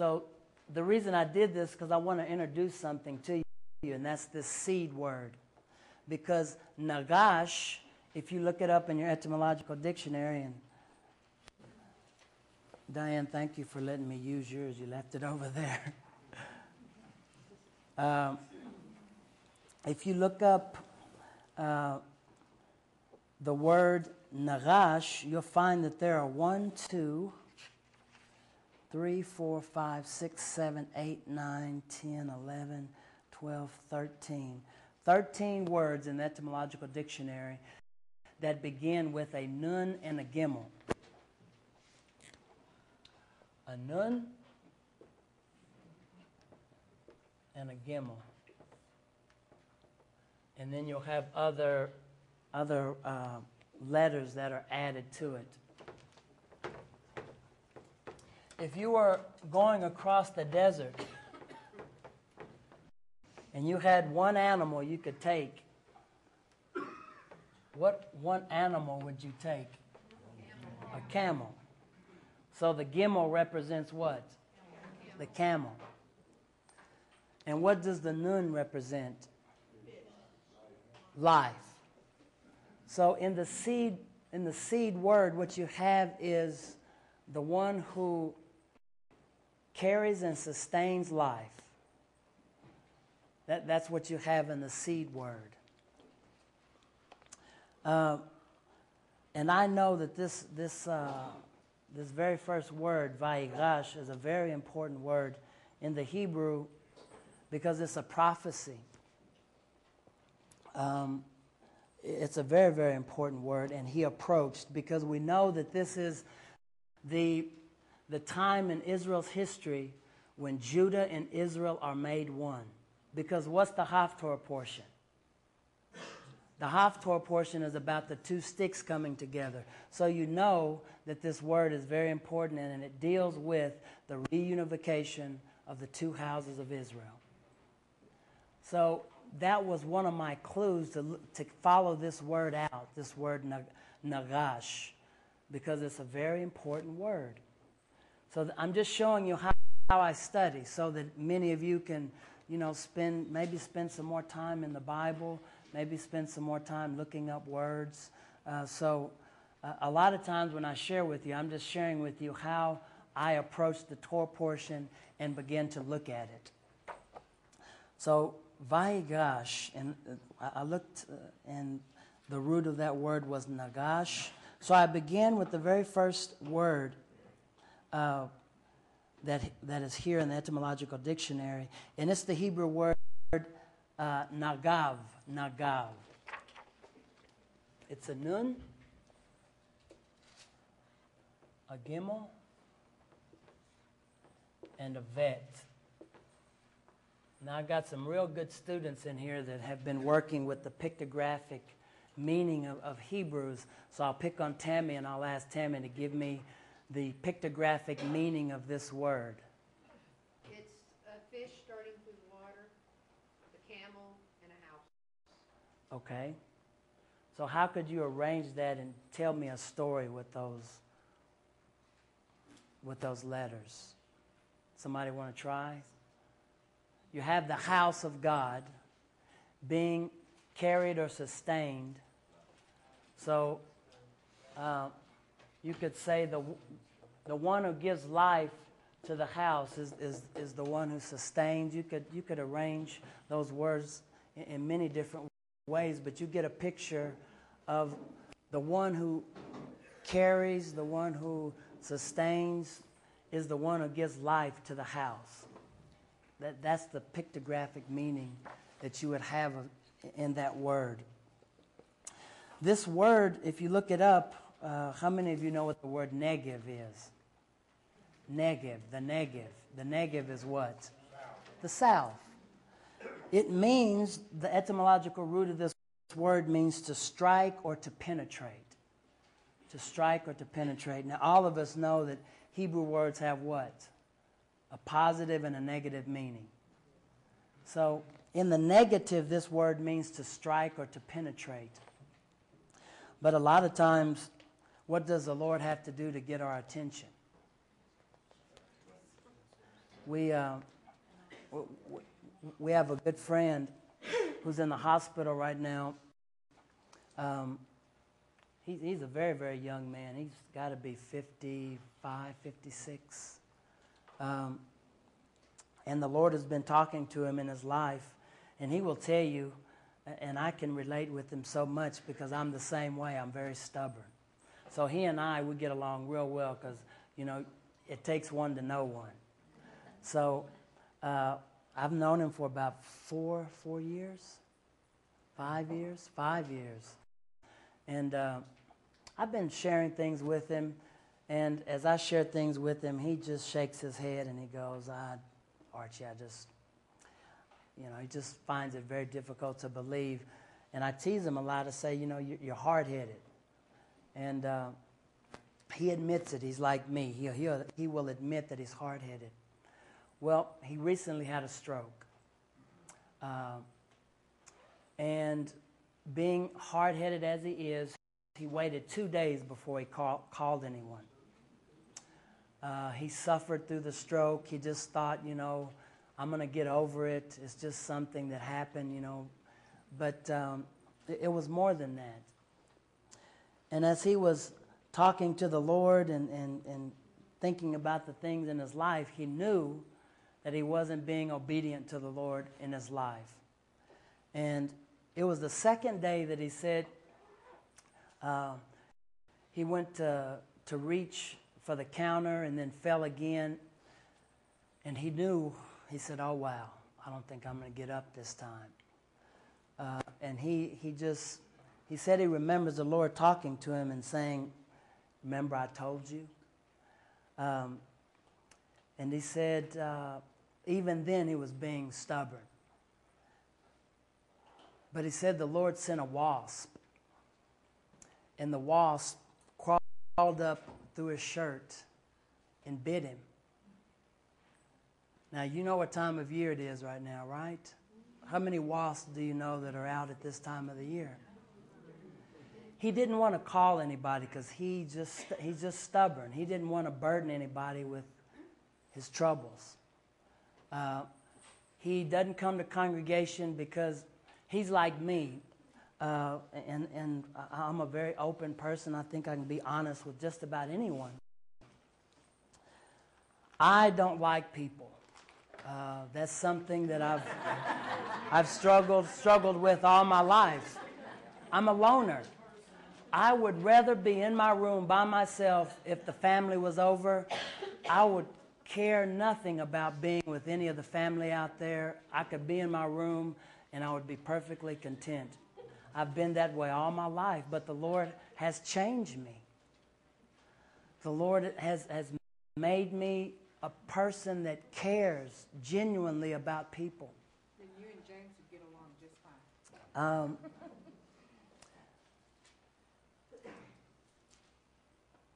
So the reason I did this because I want to introduce something to you, and that's this seed word. Because nagash, if you look it up in your etymological dictionary, and Diane, thank you for letting me use yours. You left it over there. If you look up the word nagash, you'll find that there are 1, 2, 3, 4, 5, 6, 7, 8, 9, 10, 11, 12, 13. 13 words in the etymological dictionary that begin with a nun and a gimel. A nun and a gimel. And then you'll have other letters that are added to it. If you were going across the desert and you had one animal you could take, what one animal would you take? A camel. So the gimel represents what? The camel. And what does the nun represent? Life. So in the seed word, what you have is the one who carries and sustains life. That's what you have in the seed word. And I know that this very first word, Vayigash, is a very important word in the Hebrew because it's a prophecy. It's a very, very important word, and he approached because we know that this is the time in Israel's history when Judah and Israel are made one. Because what's the Haftorah portion? The Haftorah portion is about the two sticks coming together. So you know that this word is very important, and it deals with the reunification of the two houses of Israel. So that was one of my clues to follow this word out, this word nagash, because it's a very important word. So I'm just showing you how I study so that many of you can, spend some more time in the Bible, maybe spend some more time looking up words. So a lot of times when I share with you, I'm just sharing with you how I approach the Torah portion and begin to look at it. So Vayigash, and I looked, and the root of that word was nagash. So I began with the very first word that is here in the etymological dictionary, and it's the Hebrew word nagav. Nagav. It's a nun, a gimel, and a vet. Now, I've got some real good students in here that have been working with the pictographic meaning of Hebrews. So I'll pick on Tammy, and I'll ask Tammy to give me the pictographic meaning of this word. It's a fish starting through the water, a camel, and a house. Okay. So how could you arrange that and tell me a story with those letters? Somebody want to try? You have the house of God being carried or sustained. So you could say the one who gives life to the house is the one who sustains. You could arrange those words in many different ways, but you get a picture of the one who carries, the one who sustains, is the one who gives life to the house. That's the pictographic meaning that you would have in that word. This word, if you look it up, how many of you know what the word negev is? Negev, the Negev. The Negev is what? The south. It means, the etymological root of this word means to strike or to penetrate. To strike or to penetrate. Now, all of us know that Hebrew words have what? A positive and a negative meaning. So, in the negative, this word means to strike or to penetrate. But a lot of times, what does the Lord have to do to get our attention? We, we have a good friend who's in the hospital right now. He's a very, very young man. He's got to be 55, 56. And the Lord has been talking to him in his life. And he will tell you, and I can relate with him so much because I'm the same way. I'm very stubborn. So he and I, we get along real well because, you know, it takes one to know one. So I've known him for about 4 years, 5 years. And I've been sharing things with him. And as I share things with him, he just shakes his head and he goes, Archie, he just finds it very difficult to believe. And I tease him a lot to say, you're hard-headed. And he admits it. He's like me. He will admit that he's hard-headed. Well, he recently had a stroke. And being hard-headed as he is, he waited 2 days before he called anyone. He suffered through the stroke. He just thought, I'm going to get over it. It's just something that happened, But it was more than that. And as he was talking to the Lord and thinking about the things in his life, he knew that he wasn't being obedient to the Lord in his life. And it was the second day that he said he went to reach for the counter and then fell again. And he knew, he said, oh, wow, I don't think I'm going to get up this time. And he said he remembers the Lord talking to him and saying, remember I told you? And he said, even then he was being stubborn. But he said the Lord sent a wasp. And the wasp crawled up through his shirt and bit him. Now, you know what time of year it is right now, right? How many wasps do you know that are out at this time of the year? He didn't want to call anybody because he's just stubborn. He didn't want to burden anybody with his troubles. He doesn't come to congregation because he's like me. And I'm a very open person. I think I can be honest with just about anyone. I don't like people. That's something that I've struggled with all my life. I'm a loner. I would rather be in my room by myself if the family was over. I would care nothing about being with any of the family out there. I could be in my room and I would be perfectly content. I've been that way all my life, but the Lord has changed me. The Lord has made me a person that cares genuinely about people. Then you and James would get along just fine.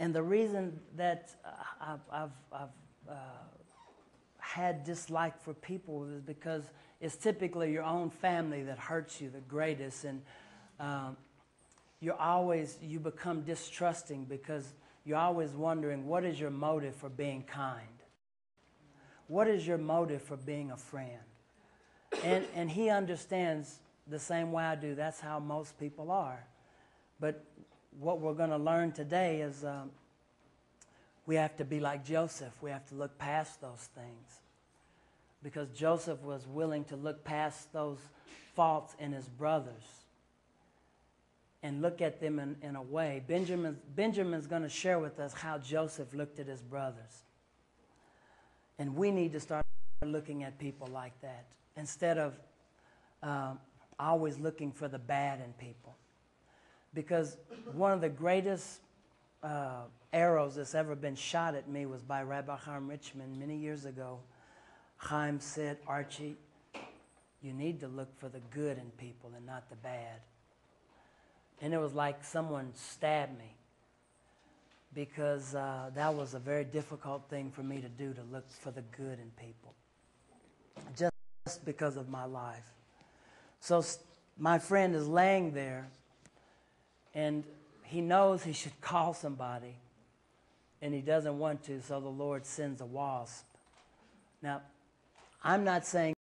And the reason that I've had dislike for people is because it's typically your own family that hurts you the greatest, and you become distrusting because you're always wondering, what is your motive for being kind? What is your motive for being a friend? And he understands the same way I do. That's how most people are. But what we're going to learn today is we have to be like Joseph. We have to look past those things. Because Joseph was willing to look past those faults in his brothers and look at them in a way. Benjamin's going to share with us how Joseph looked at his brothers. And we need to start looking at people like that instead of always looking for the bad in people. Because one of the greatest arrows that's ever been shot at me was by Rabbi Chaim Richmond many years ago. Chaim said, Archie, you need to look for the good in people and not the bad. And it was like someone stabbed me because that was a very difficult thing for me to do, to look for the good in people, just because of my life. So my friend is laying there, and he knows he should call somebody, and he doesn't want to, so the Lord sends a wasp Now, I'm not saying